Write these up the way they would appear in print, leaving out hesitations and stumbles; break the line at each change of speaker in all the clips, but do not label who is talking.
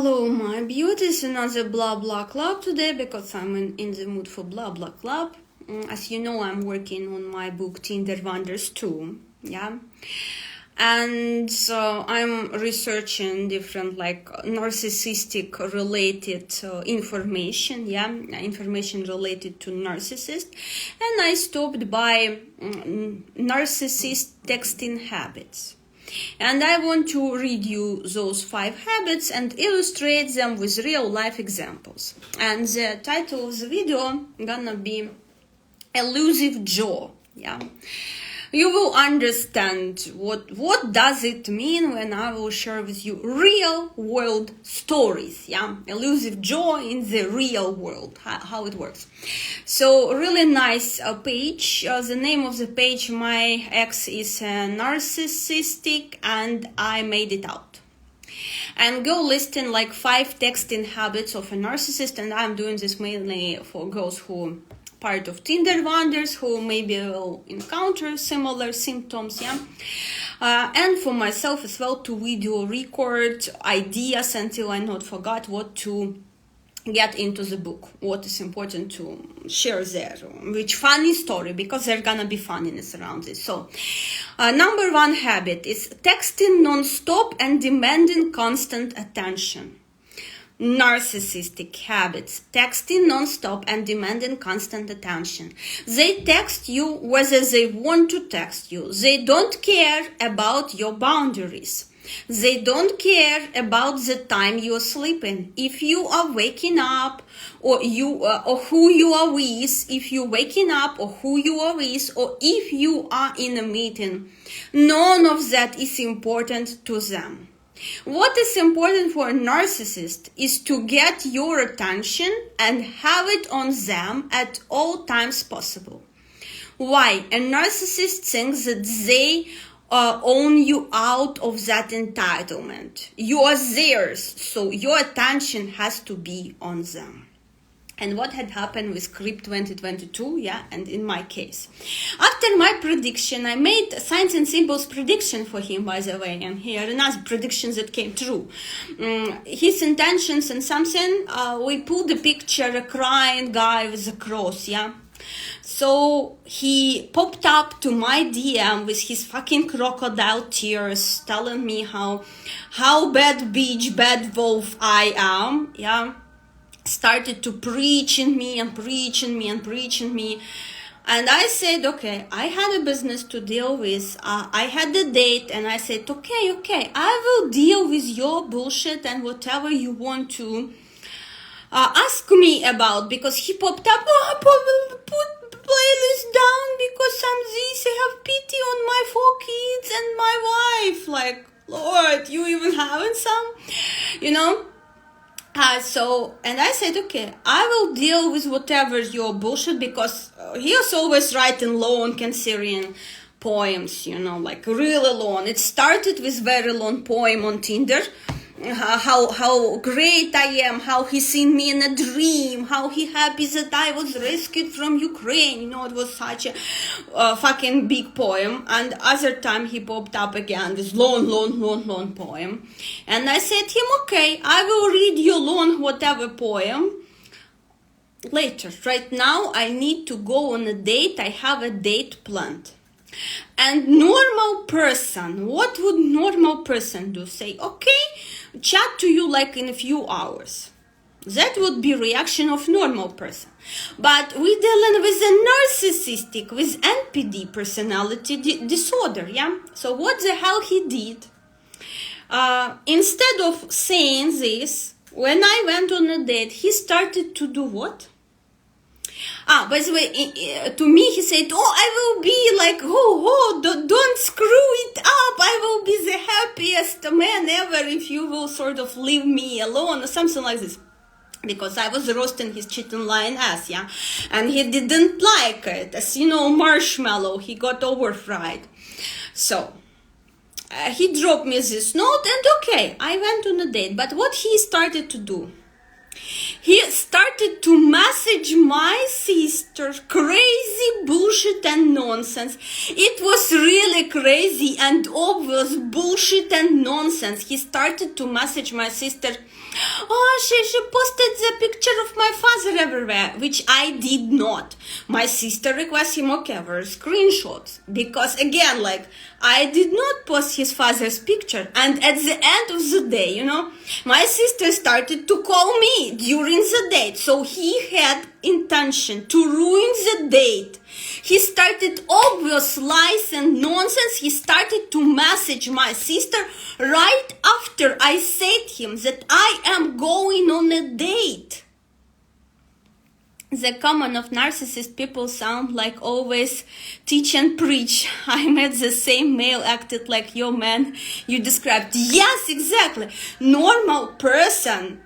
Hello, my beauties, another blah blah club today because I'm in the mood for blah blah club. As you know, I'm working on my book Tinder Wonders 2, yeah, and so I'm researching different narcissistic related information, yeah, information related to narcissist, and I stopped by narcissist texting habits. And I want to read you those 5 habits and illustrate them with real-life examples. And the title of the video gonna be Elusive Jaw. Yeah, you will understand what does it mean when I will share with you real-world stories. Yeah, elusive jaw in the real world, how it works. So really nice page. The name of the page, my ex is narcissistic, and I made it out. And go listing 5 texting habits of a narcissist, and I'm doing this mainly for girls who part of Tinder Wonders, who maybe will encounter similar symptoms, yeah, and for myself as well, to video record ideas until I not forgot what to get into the book, what is important to share there, which funny story, because there's gonna be funniness around this. So number 1 habit is texting non-stop and demanding constant attention. Narcissistic habits: texting non-stop and demanding constant attention. They text you whether they want to text you. They don't care about your boundaries. They don't care about the time you're sleeping, if you are waking up, or who you are with, if you're waking up, or who you are with, or if you are in a meeting. None of that is important to them. What is important for a narcissist is to get your attention and have it on them at all times possible. Why? A narcissist thinks that they own you out of that entitlement. You are theirs, so your attention has to be on them. And what had happened with Script 2022, yeah, and in my case. After my prediction, I made signs and symbols prediction for him, by the way, and here another prediction that came true. His intentions and something, we pulled a picture, a crying guy with a cross, yeah. So he popped up to my DM with his fucking crocodile tears, telling me how bad bitch, bad wolf I am, yeah. Started to preach in me and preach in me and preach in me. And I said, okay, I had a business to deal with. I had a date, and I said, okay, I will deal with your bullshit and whatever you want to ask me about. Because he popped up, put playlist down because I'm this, I have pity on my 4 kids and my wife. Lord, you even having some, you know? And I said, okay, I will deal with whatever your bullshit, because he was always writing long Cancerian poems, really long. It started with very long poem on Tinder, how great I am, how he seen me in a dream, how he happy that I was rescued from Ukraine. It was such a fucking big poem. And other time he popped up again with long poem. And I said him, okay, I will read your long whatever poem later. Right now I need to go on a date. I have a date planned. And normal person, what would normal person do? Say, okay, chat to you in a few hours. That would be reaction of normal person. But we're dealing with a narcissistic, with NPD, personality disorder, yeah? So what the hell he did? Instead of saying this, when I went on a date, he started to do what? By the way, to me he said, I will be don't screw it up. I will be the happiest man ever if you will sort of leave me alone, or something like this. Because I was roasting his cheating lying ass, yeah? And he didn't like it. As you know, marshmallow, he got overfried. So he dropped me this note, and okay, I went on a date. But what he started to do? he started to message my sister crazy bullshit and nonsense. It was really crazy and obvious bullshit and nonsense. He started to message my sister, oh, she posted the picture of my father everywhere, which I did not. My sister requested him, okay, were screenshots, because again, like, I did not post his father's picture. And at the end of the day, you know, my sister started to call me during the date. So he had intention to ruin the date. He started obvious lies and nonsense. He started to message my sister right after I said him that I am going on a date. The common of narcissist people sound like always teach and preach. I met the same male, acted like your man you described. Yes, exactly. Normal person.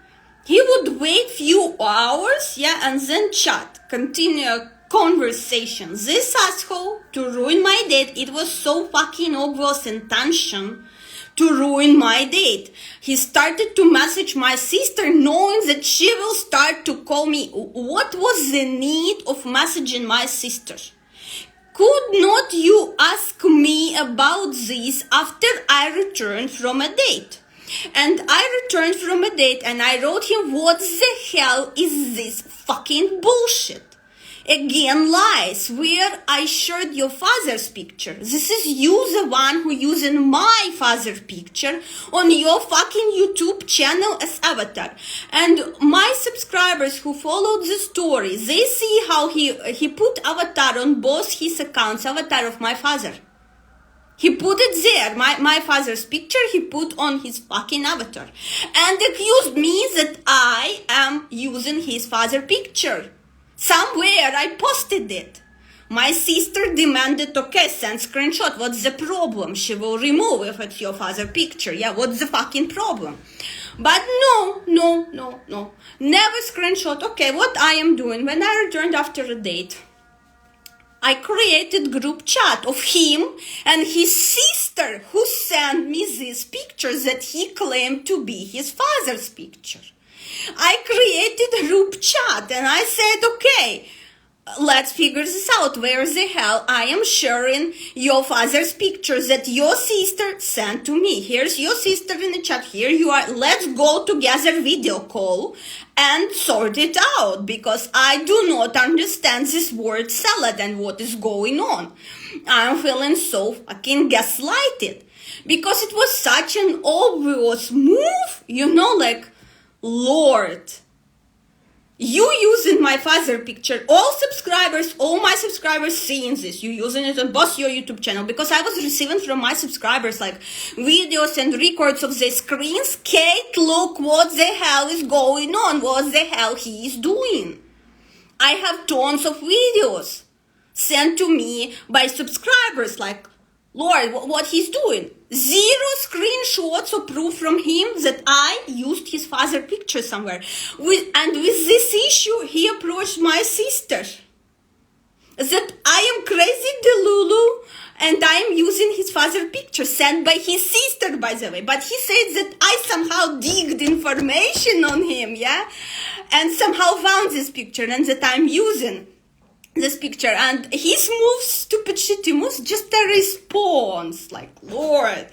He would wait few hours, yeah, and then chat, continue a conversation. This asshole to ruin my date. It was so fucking obvious intention to ruin my date. He started to message my sister knowing that she will start to call me. What was the need of messaging my sister? Could not you ask me about this after I returned from a date? And I returned from a date and I wrote him, what the hell is this fucking bullshit? Again, lies, where I shared your father's picture. This is you, the one who using my father's picture on your fucking YouTube channel as avatar. And my subscribers who followed the story, they see how he put avatar on both his accounts, avatar of my father. He put it there, my father's picture, he put on his fucking avatar. And accused me that I am using his father's picture. Somewhere I posted it. My sister demanded, okay, send screenshot. What's the problem? She will remove if it's your father's picture. Yeah, what's the fucking problem? But no. Never screenshot. Okay, what I am doing when I returned after a date, I created group chat of him and his sister who sent me these pictures that he claimed to be his father's picture. I created a group chat and I said, okay, let's figure this out. Where the hell I am sharing your father's pictures that your sister sent to me. Here's your sister in the chat. Here you are. Let's go together video call and sort it out, because I do not understand this word salad and what is going on. I'm feeling so fucking gaslighted because it was such an obvious move, you know, like, Lord, you using my father picture, all my subscribers seeing this, you using it on both your YouTube channel, because I was receiving from my subscribers like videos and records of the screens. Kate, look what the hell is going on, what the hell he is doing. I have tons of videos sent to me by subscribers like, Lord, what he's doing. 0 screenshots of proof from him that I used his father's picture somewhere. With this issue, he approached my sister. That I am crazy Delulu and I am using his father's picture sent by his sister, by the way. But he said that I somehow digged information on him, yeah? And somehow found this picture and that I'm using this picture, and his moves, stupid shitty moves, just a response, like, Lord,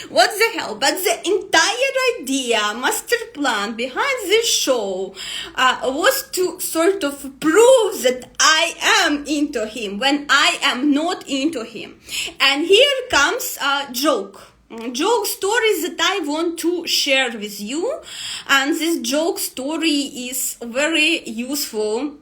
what the hell? But the entire idea, master plan behind this show was to sort of prove that I am into him when I am not into him. And here comes a joke stories that I want to share with you, and this joke story is very useful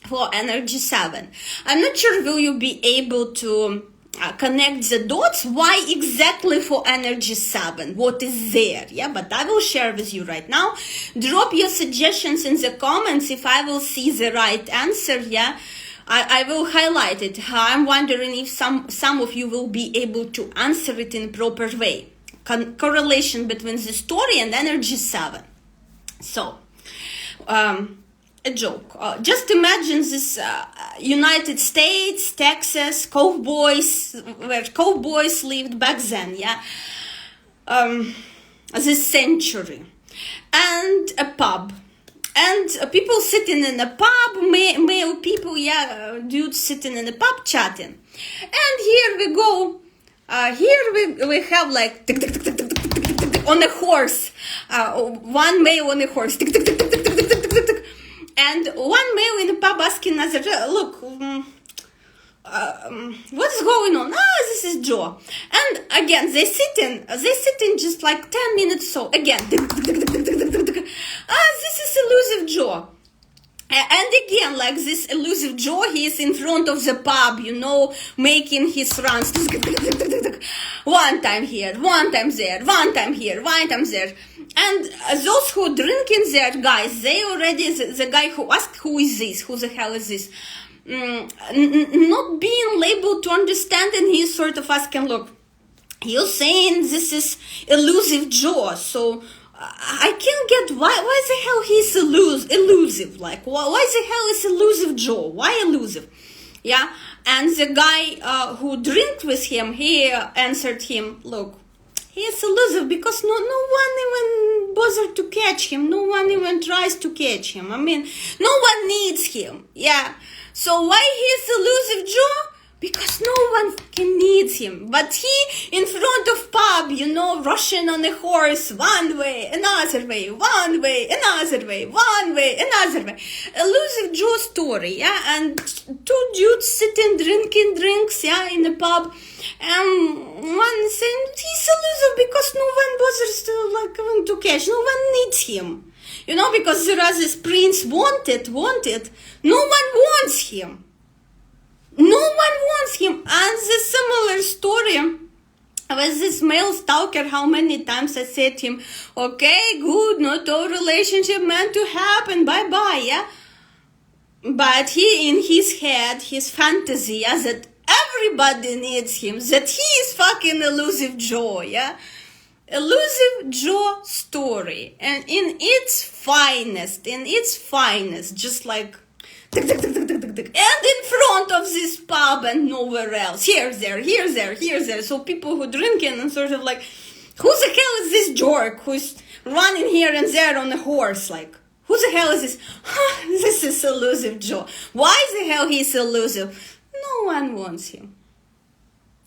for energy 7. I'm not sure will you be able to connect the dots why exactly for energy 7, what is there, yeah, but I will share with you right now. Drop your suggestions in the comments. If I will see the right answer, yeah, I will highlight it. I'm wondering if some of you will be able to answer it in proper way. Correlation between the story and energy 7. So a joke. Just imagine this United States, Texas, cowboys, where cowboys lived back then, yeah? This century. And a pub. And people sitting in a pub, male people, yeah, dudes sitting in a pub chatting. And here we go. Here we have like tick, tick, tick, tick, tick, tick, tick, tick, tick, on a horse. One male on a horse. Tick, tick, tick, tick, tick, tick, tick, tick, tick, tick. And one male in the pub asking another, look, what's going on? This is Joe. And again, they sit in just like 10 minutes. So again, this is elusive Joe. And again, like this elusive Joe, he is in front of the pub, you know, making his runs. One time here, one time there, one time here, one time there. And those who drinking there, guys, they already, the guy who asked, who is this? Who the hell is this? Not being able to understand, and he's sort of asking, look, you're saying this is elusive Joe, so I can't get why the hell he's elusive, like why the hell is elusive Joe, why elusive? Yeah. And the guy who drank with him, he answered him, look, he is elusive because no one even bothered to catch him, no one even tries to catch him, I mean, no one needs him. Yeah. So why he is elusive Joe? Because no one fucking needs him. But he, in front of pub, you know, rushing on a horse, one way, another way, one way, another way, one way, another way. Elusive Joe story, yeah? And two dudes sitting, drinking drinks, yeah, in a pub. And one saying, he's elusive because no one bothers to catch. No one needs him. You know, because there is this prince wanted. No one wants him. No one wants him. And the similar story with this male stalker, how many times I said to him, okay, good, not all relationship meant to happen, bye-bye, yeah? But he, in his head, his fantasy, yeah, that everybody needs him, that he is fucking elusive Joe, yeah? Elusive Joe story. And in its finest, just like and in front of this pub and nowhere else. Here, there. So people who drinking and sort of like, who the hell is this jerk who's running here and there on a horse? Like, who the hell is this? This is elusive Joe. Why the hell he's elusive? No one wants him.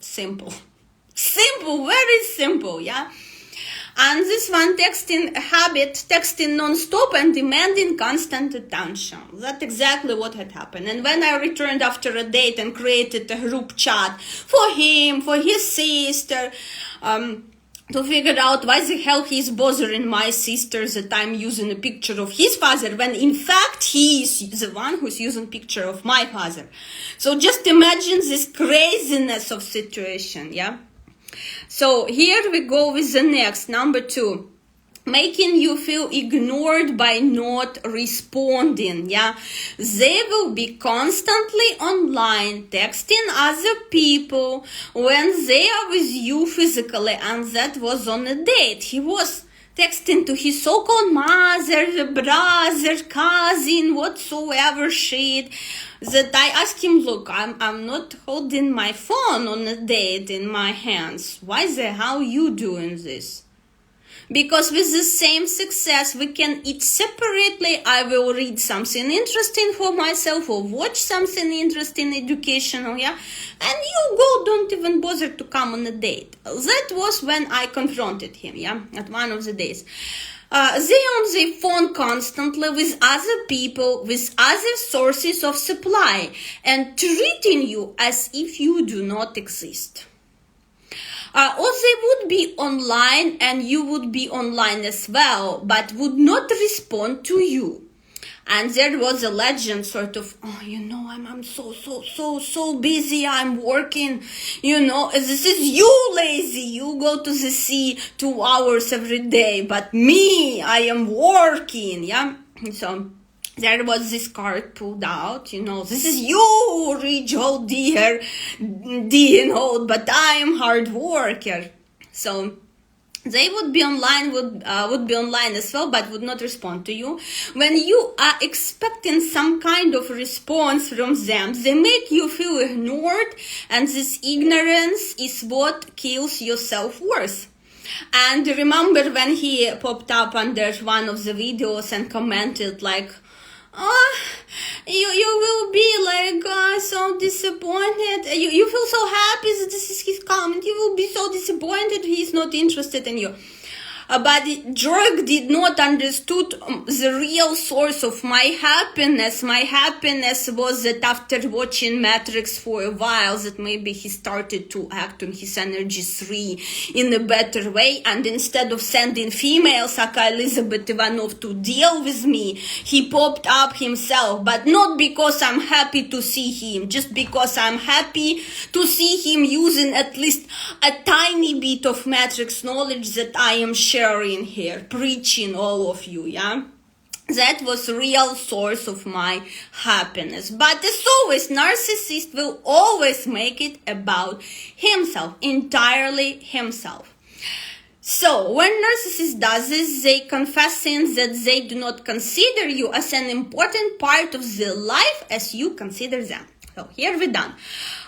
Simple, very simple, yeah? And this one, texting non-stop and demanding constant attention. That's exactly what had happened. And when I returned after a date and created a group chat for him, for his sister, to figure out why the hell he's bothering my sister that I'm using a picture of his father, when in fact he is the one who's using picture of my father. So just imagine this craziness of situation, yeah? So here we go with the next, number 2. Making you feel ignored by not responding, yeah? They will be constantly online, texting other people when they are with you physically, and that was on a date. He was texting to his so-called mother, brother, cousin, whatsoever shit, that I asked him, look, I'm not holding my phone on a date in my hands. Why the hell you doing this? Because with the same success, we can eat separately. I will read something interesting for myself or watch something interesting, educational, yeah? And you go, don't even bother to come on a date. That was when I confronted him, yeah? At one of the days. They on their phone constantly with other people, with other sources of supply, and treating you as if you do not exist. Or they would be online and you would be online as well, but would not respond to you. And there was a legend sort of, oh, you know, I'm so busy, I'm working, you know, this is you lazy, you go to the sea 2 hours every day, but me, I am working, yeah? So there was this card pulled out, you know, this is you, rich old dear and old, but I am hard worker. So they would be online, would be online as well, but would not respond to you. When you are expecting some kind of response from them, they make you feel ignored, and this ignorance is what kills your self-worth. And remember when he popped up under one of the videos and commented like, oh, you will be like so disappointed. You feel so happy that this is his comment. You will be so disappointed he's not interested in you. But Jorg did not understood the real source of my happiness. My happiness was that after watching Matrix for a while, that maybe he started to act on his energy 3 in a better way. And instead of sending females like Elizabeth Ivanov to deal with me, he popped up himself. But not because I'm happy to see him, just because I'm happy to see him using at least a tiny bit of Matrix knowledge that I am sharing here, preaching all of you, yeah? That was real source of my happiness. But as always, narcissist will always make it about himself, entirely himself. So, when narcissist does this, they confessing that they do not consider you as an important part of their life as you consider them. So, here we're done.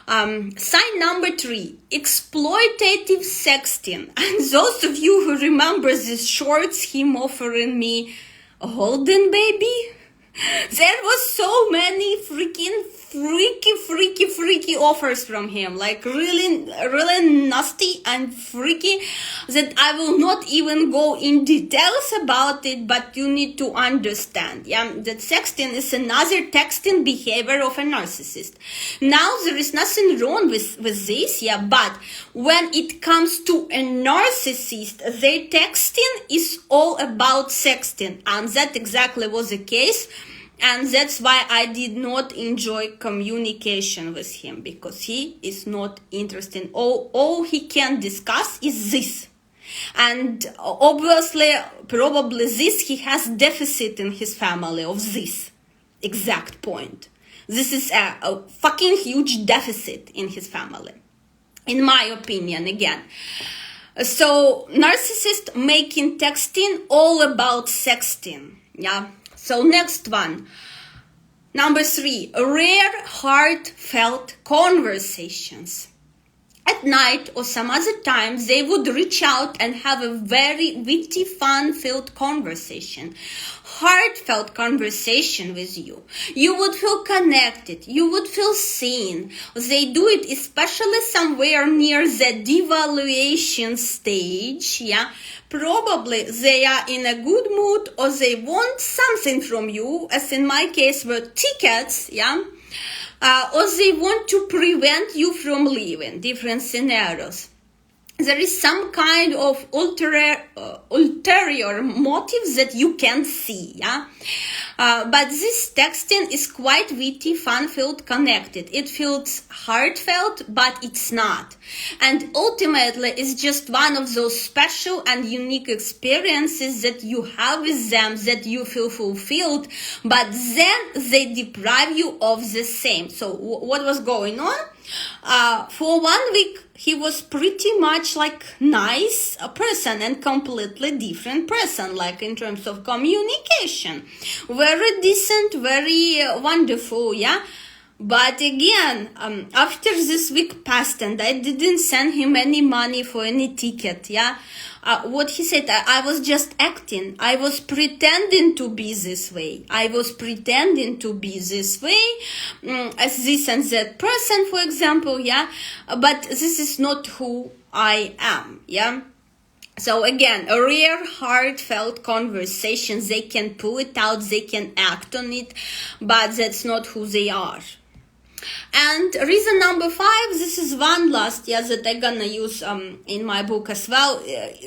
Sign number 3, exploitative sexting. And those of you who remember these shorts, him offering me a Holden baby, there was so many freaky offers from him, like really nasty and freaky, that I will not even go in details about it, but you need to understand, yeah, that sexting is another texting behavior of a narcissist. Now, there is nothing wrong with this, yeah, but when it comes to a narcissist, their texting is all about sexting, and that exactly was the case. And that's why I did not enjoy communication with him, because he is not interested. All he can discuss is this. And obviously, probably this, he has deficit in his family of this exact point. This is a fucking huge deficit in his family, in my opinion, again. So, narcissist making texting all about sexting, yeah. So next one, number 3, rare heartfelt conversations. At night or some other time, they would reach out and have a very witty, fun-filled conversation. Heartfelt conversation with you. You would feel connected. You would feel seen. They do it especially somewhere near the devaluation stage, yeah. Probably they are in a good mood, or they want something from you, as in my case were tickets, yeah, or they want to prevent you from leaving, different scenarios. There is some kind of ulterior motives that you can see, yeah. But this texting is quite witty, fun-filled, connected. It feels heartfelt, but it's not. And ultimately, it's just one of those special and unique experiences that you have with them, that you feel fulfilled, but then they deprive you of the same. So what was going on? For 1 week, he was pretty much like nice person and completely different person, like in terms of communication. Very decent, very wonderful, yeah. But again, after this week passed and I didn't send him any money for any ticket, yeah. What he said, I was just acting. I was pretending to be this way. I was pretending to be this way, as this and that person, for example, yeah. But this is not who I am, yeah. So again, a rare, heartfelt conversation. They can pull it out, they can act on it, but that's not who they are. And reason number 5, this is one last, yeah, that I'm gonna use in my book as well,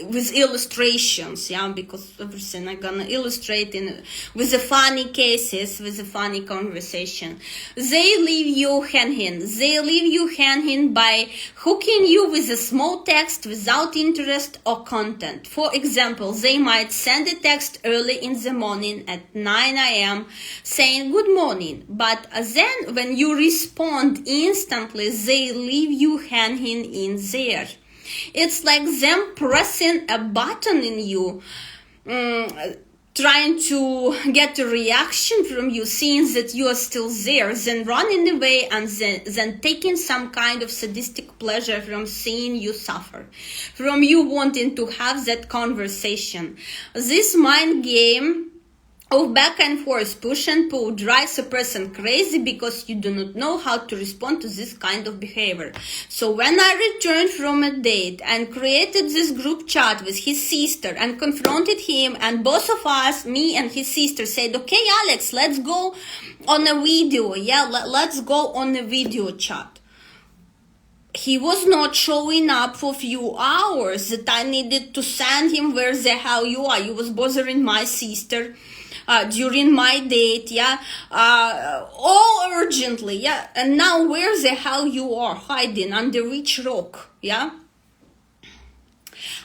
with illustrations, yeah, because everything I'm gonna illustrate with the funny cases, with the funny conversation. They leave you hanging. They leave you hanging by hooking you with a small text without interest or content. For example, they might send a text early in the morning at 9 a.m. saying good morning, but then when you respond instantly, they leave you hanging in there. It's like them pressing a button in you. trying to get a reaction from you, seeing that you are still there, then running away and then taking some kind of sadistic pleasure from seeing you suffer, from you wanting to have that conversation. This mind game of back and forth, push and pull, drives a person crazy because you do not know how to respond to this kind of behavior. So when I returned from a date and created this group chat with his sister and confronted him, and both of us, me and his sister, said, okay, Alex, let's go on a video. Yeah, let's go on a video chat. He was not showing up for a few hours that I needed to send him, where the hell you are? You was bothering my sister during my date, yeah, all urgently, yeah, and now where the hell you are, hiding under which rock, yeah.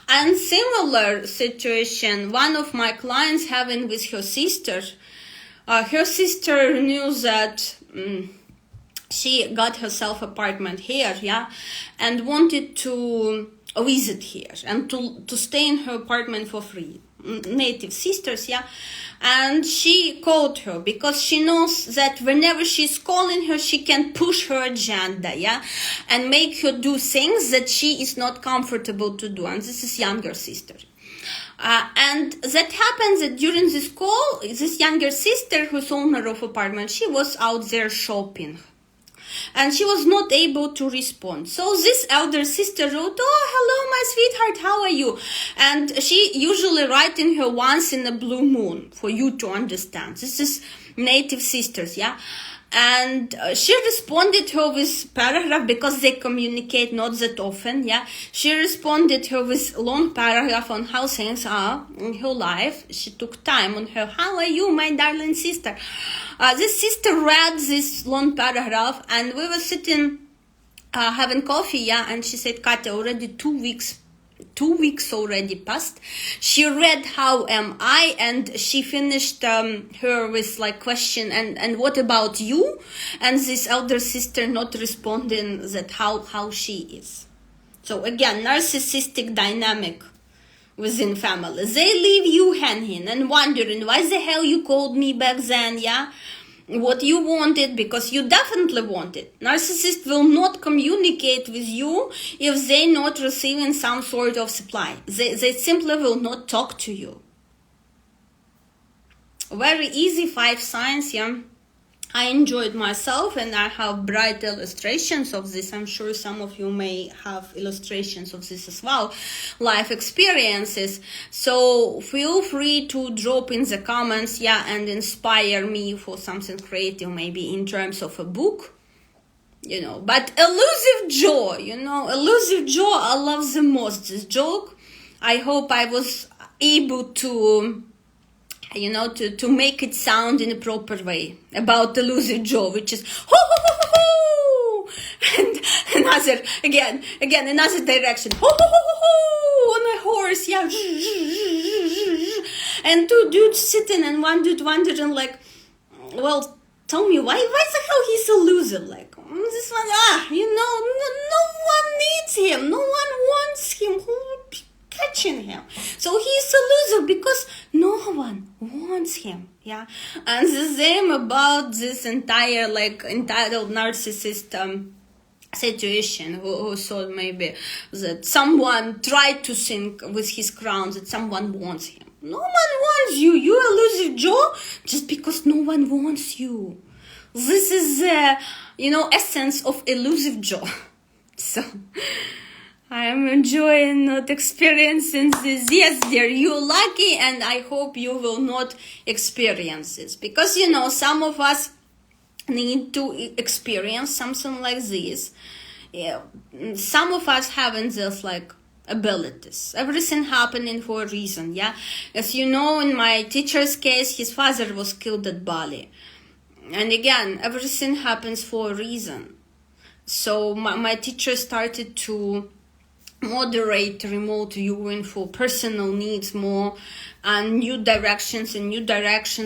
And similar situation, one of my clients having with her sister. Her sister knew that she got herself apartment here, yeah, and wanted to visit here and to stay in her apartment for free. Native sisters, yeah. And she called her because she knows that whenever she's calling her, she can push her agenda, yeah, and make her do things that she is not comfortable to do. And this is younger sister. And that happens that during this call, this younger sister, who's owner of apartment, she was out there shopping. And she was not able to respond. So this elder sister wrote, oh, hello, my sweetheart, how are you? And she usually writing her once in a blue moon for you to understand. This is native sisters, yeah? And she responded her with paragraph because they communicate not that often, yeah? She responded her with long paragraph on how things are in her life. She took time on her, how are you, my darling sister? This sister read this long paragraph and we were sitting having coffee, yeah? And she said, Katya, already 2 weeks already passed. She read how am I, and she finished her with like question, and what about you? And this elder sister not responding that how she is. So again, narcissistic dynamic within family. They leave you hanging and wondering why the hell you called me back then, yeah? What you wanted, because you definitely wanted. Narcissist will not communicate with you if they not receiving some sort of supply. They simply will not talk to you. Very easy 5 signs, yeah. I enjoyed myself and I have bright illustrations of this. I'm sure some of you may have illustrations of this as well. Life experiences. So feel free to drop in the comments, yeah, and inspire me for something creative, maybe in terms of a book, you know. But elusive joy, you know, elusive joy, I love the most this joke. I hope I was able to, you know, to make it sound in a proper way about the elusive jaw, which is ho ho ho ho ho, and another another direction, ho ho ho ho ho, on a horse, yeah, and 2 dudes sitting and 1 dude wondering like, well, tell me why the hell he's elusive, like this one, you know, no one needs him, no one wants him, who catching him. So he's elusive because no one wants him, yeah. And the same about this entire like entitled narcissist situation, who thought maybe that someone tried to think with his crown that someone wants him. No one wants you. You elusive Joe just because no one wants you. This is the, you know, essence of elusive Joe. So I am enjoying not experiencing this. Yes, dear, you're lucky, and I hope you will not experience this. Because, you know, some of us need to experience something like this. Yeah. Some of us haven't this, like, abilities. Everything happening for a reason, yeah? As you know, in my teacher's case, his father was killed at Bali. And again, everything happens for a reason. So my teacher started to moderate remote viewing for personal needs more, and new directions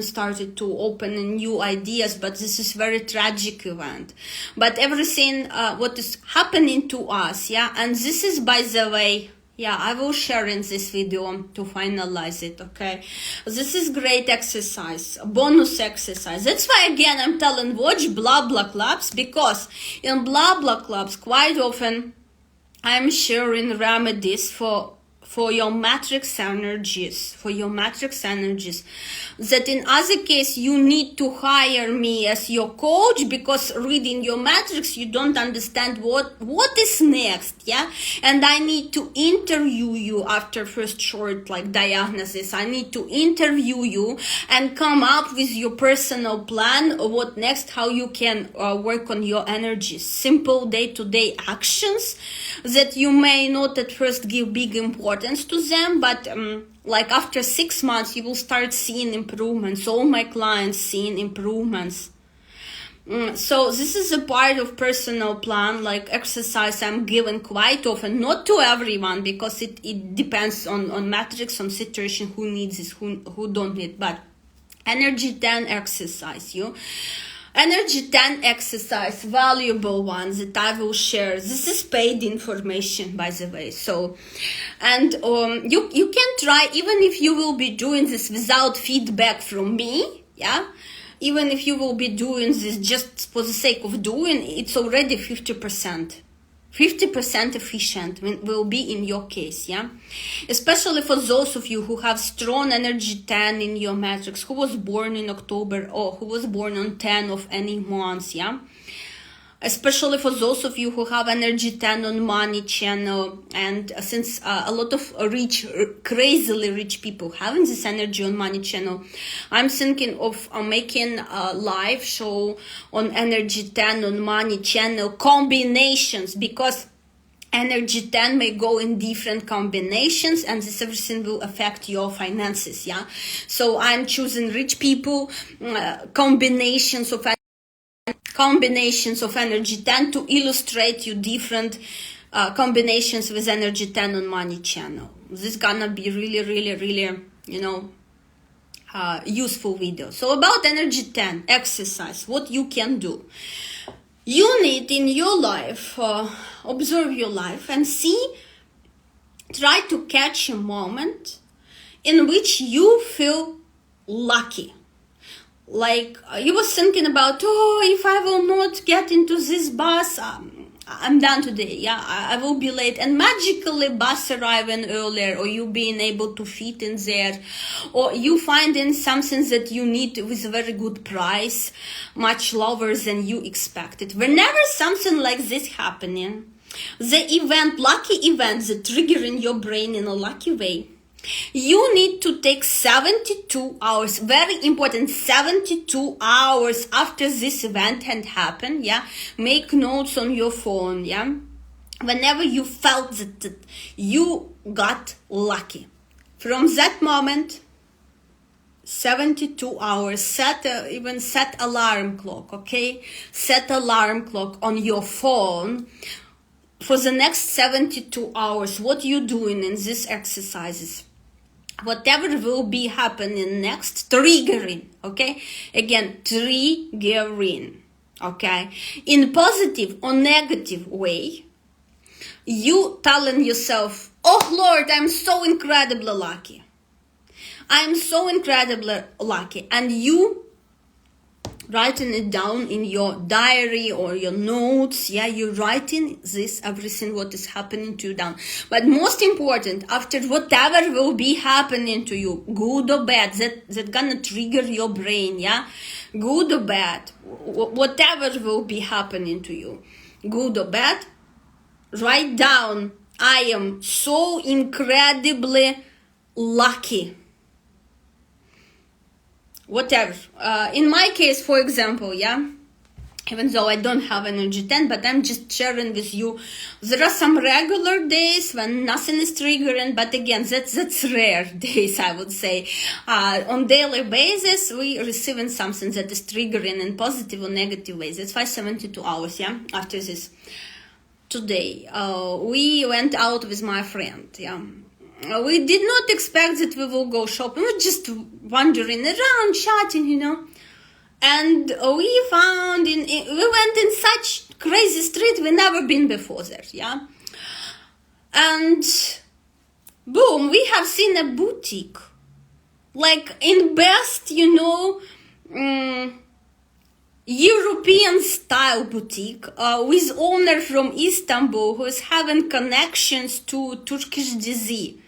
started to open and new ideas. But this is very tragic event. But everything what is happening to us, yeah, and this is, by the way, Yeah, I will share in this video to finalize it, okay? This is great exercise, bonus exercise. That's why, again, I'm telling watch blah blah clubs, because in blah blah clubs, quite often, I'm sharing remedies for your matrix energies, that in other case you need to hire me as your coach, because reading your matrix you don't understand what is next, yeah? And I need to interview you after first short diagnosis. I need to interview you and come up with your personal plan of what next, how you can work on your energies. Simple day-to-day actions that you may not at first give big importance to them, but after 6 months you will start seeing improvements. All my clients seeing improvements. So this is a part of personal plan, exercise I'm given quite often, not to everyone, because it depends on matrix, on situation, who needs this, who don't need, but energy 10 exercise, Energy 10 exercise, valuable ones that I will share. This is paid information, by the way. So, and you can try, even if you will be doing this without feedback from me, yeah? Even if you will be doing this just for the sake of doing, it's already 50%. 50% efficient will be in your case, yeah? Especially for those of you who have strong energy 10 in your matrix, who was born in October or who was born on 10 of any months, yeah? Especially for those of you who have energy 10 on money channel, and since a lot of crazily rich people having this energy on money channel, I'm thinking of making a live show on energy 10 on money channel combinations, because energy 10 may go in different combinations, and this everything will affect your finances, yeah? So I'm choosing rich people, combinations of energy 10 to illustrate you different combinations with energy 10 on money channel. This is gonna be really, useful video. So about energy 10 exercise, what you can do. You need in your life, observe your life and try to catch a moment in which you feel lucky. You was thinking about, if I will not get into this bus, I'm done today, yeah, I will be late, and magically bus arriving earlier, or you being able to fit in there, or you finding something that you need with a very good price, much lower than you expected. Whenever something like this happening, lucky event that trigger in your brain in a lucky way, you need to take 72 hours, very important, 72 hours after this event had happened, yeah? Make notes on your phone, yeah? Whenever you felt that you got lucky. From that moment, 72 hours, set alarm clock, okay? Set alarm clock on your phone. For the next 72 hours, what you doing in these exercises? Whatever will be happening next, triggering, okay? Again, triggering, okay? In positive or negative way, you telling yourself, oh Lord, I'm so incredibly lucky. I'm so incredibly lucky. And you writing it down in your diary or your notes, yeah, you're writing this, everything what is happening to you down. But most important, after whatever will be happening to you, good or bad, that gonna trigger your brain, yeah, good or bad, whatever will be happening to you, good or bad, write down, I am so incredibly lucky. Whatever. In my case, for example, yeah, even though I don't have energy 10, but I'm just sharing with you, there are some regular days when nothing is triggering, but again, that's rare days, I would say. On daily basis, we receiving something that is triggering in positive or negative ways. That's why 72 hours, yeah, after this. Today, we went out with my friend, yeah. We did not expect that we will go shopping. We were just wandering around, chatting, And we went in such crazy street we never been before there, yeah. And boom, we have seen a boutique. Like in best, European style boutique with owner from Istanbul who is having connections to Turkish disease.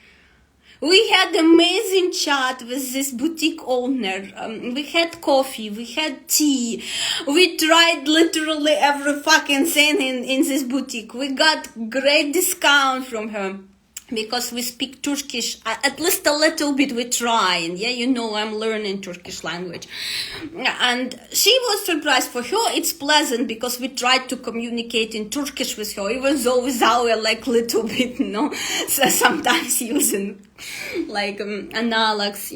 We had amazing chat with this boutique owner. We had coffee, we had tea. We tried literally every fucking thing in this boutique. We got great discount from her. Because we speak Turkish, at least a little bit we try, and I'm learning Turkish language. And she was surprised. For her it's pleasant because we tried to communicate in Turkish with her, even though with our little bit, so sometimes using analogs,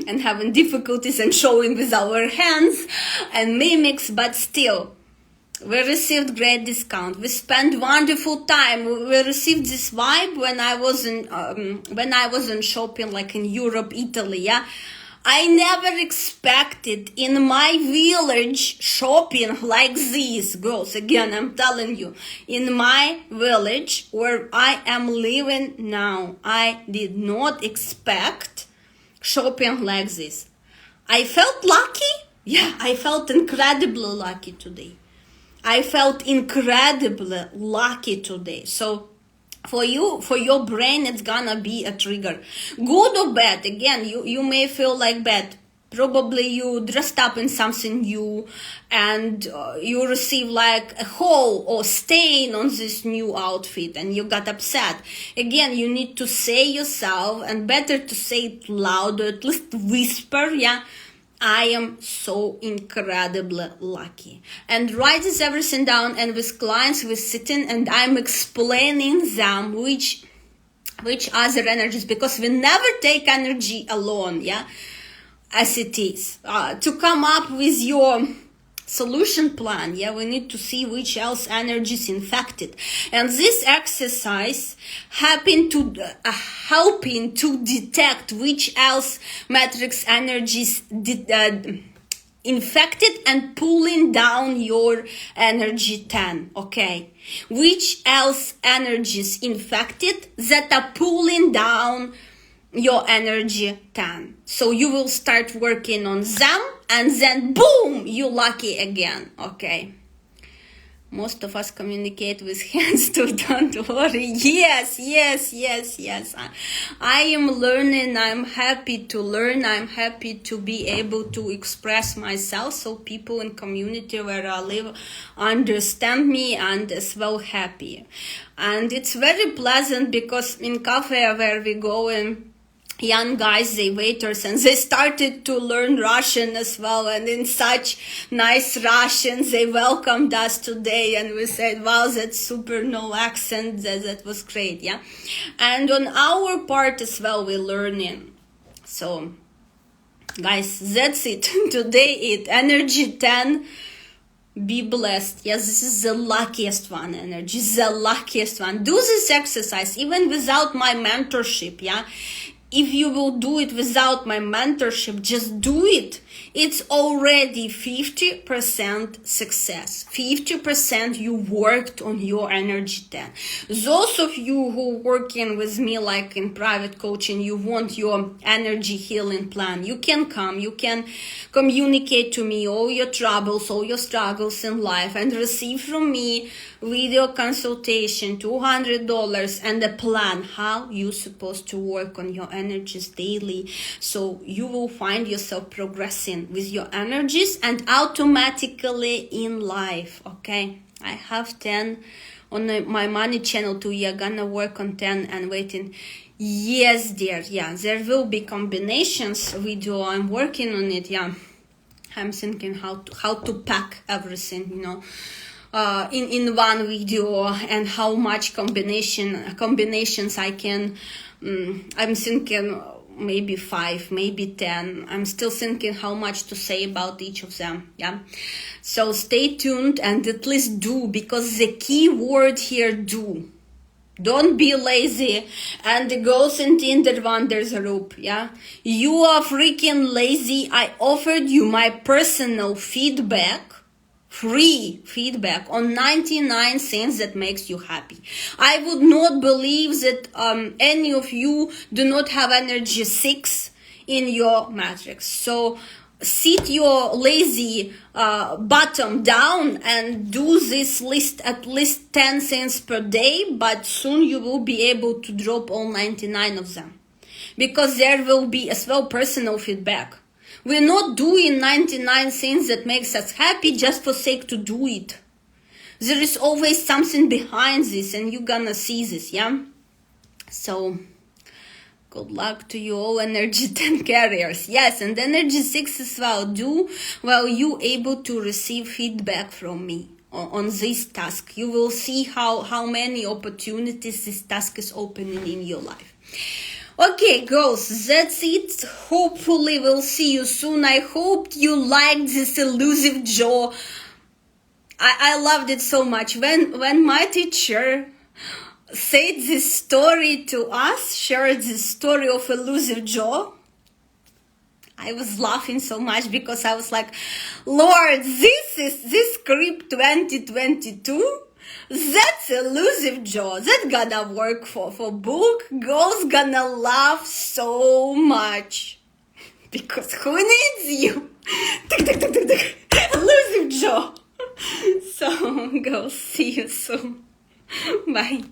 and having difficulties and showing with our hands and mimics, but still. We received great discount. We spent wonderful time. We received this vibe when I was in shopping, like in Europe, Italy. Yeah, I never expected in my village shopping like this, girls. Again, I'm telling you, in my village where I am living now, I did not expect shopping like this. I felt lucky. Yeah, I felt incredibly lucky today. I felt incredibly lucky today. So for your brain, it's gonna be a trigger. Good or bad, again, you may feel like bad. Probably you dressed up in something new and you receive like a hole or stain on this new outfit and you got upset. Again, you need to say yourself, and better to say it loud, or at least whisper, I am so incredibly lucky. And write this everything down, and with clients we're sitting and I'm explaining them which other energies, because we never take energy alone, as it is. To come up with your solution plan, we need to see which else energies infected. And this exercise helping to detect which else matrix energies infected and pulling down your energy 10, okay? Which else energies infected that are pulling down your energy 10. So you will start working on them, and then boom, you lucky again, okay? Most of us communicate with hands too, don't worry. Yes. I am learning. I'm happy to learn. I'm happy to be able to express myself so people in community where I live understand me and as well happy. And it's very pleasant because in cafe where we go in, young guys, they waiters, and they started to learn Russian as well, and in such nice Russian they welcomed us today, and we said, wow, that's super, no accent, that was great. And on our part as well, we're learning. So guys, that's it. Today energy 10. Be blessed. Yes, this is the luckiest one energy, the luckiest one. Do this exercise even without my mentorship. If you will do it without my mentorship, just do it. It's already 50% success. 50% you worked on your energy 10. Those of you who working with me like in private coaching, you want your energy healing plan. You can come, you can communicate to me all your troubles, all your struggles in life, and receive from me video consultation, $200, and a plan how you're supposed to work on your energies daily, so you will find yourself progressing with your energies and automatically in life. Okay, I have 10 on my money channel too. You're gonna work on 10 and waiting. Yes, dear. There will be combinations video. I'm working on it. I'm thinking how to pack everything, in one video, and how much combinations I can. I'm thinking maybe 5, maybe 10. I'm still thinking how much to say about each of them. So stay tuned and at least do, because the key word here, do. Don't be lazy. And the girls in Tinder Wonders group, you are freaking lazy. I offered you my personal feedback free feedback on 99 things that makes you happy. I would not believe that any of you do not have energy 6 in your matrix. So sit your lazy bottom down and do this list at least 10 things per day, but soon you will be able to drop all 99 of them, because there will be as well personal feedback. We're not doing 99 things that makes us happy just for sake to do it. There is always something behind this, and you're gonna see this, yeah? So good luck to you all energy 10 carriers. Yes, and energy 6 as well. Do well, you able to receive feedback from me on this task. You will see how many opportunities this task is opening in your life. Okay, girls, that's it. Hopefully we'll see you soon. I hope you liked this elusive jaw. I loved it so much. When my teacher said this story to us, shared this story of elusive jaw, I was laughing so much because I was like, Lord, this script 2022, that's elusive jaw. That gonna work for book. Girls gonna laugh so much because who needs you? Elusive jaw. So girls, see you soon. Bye.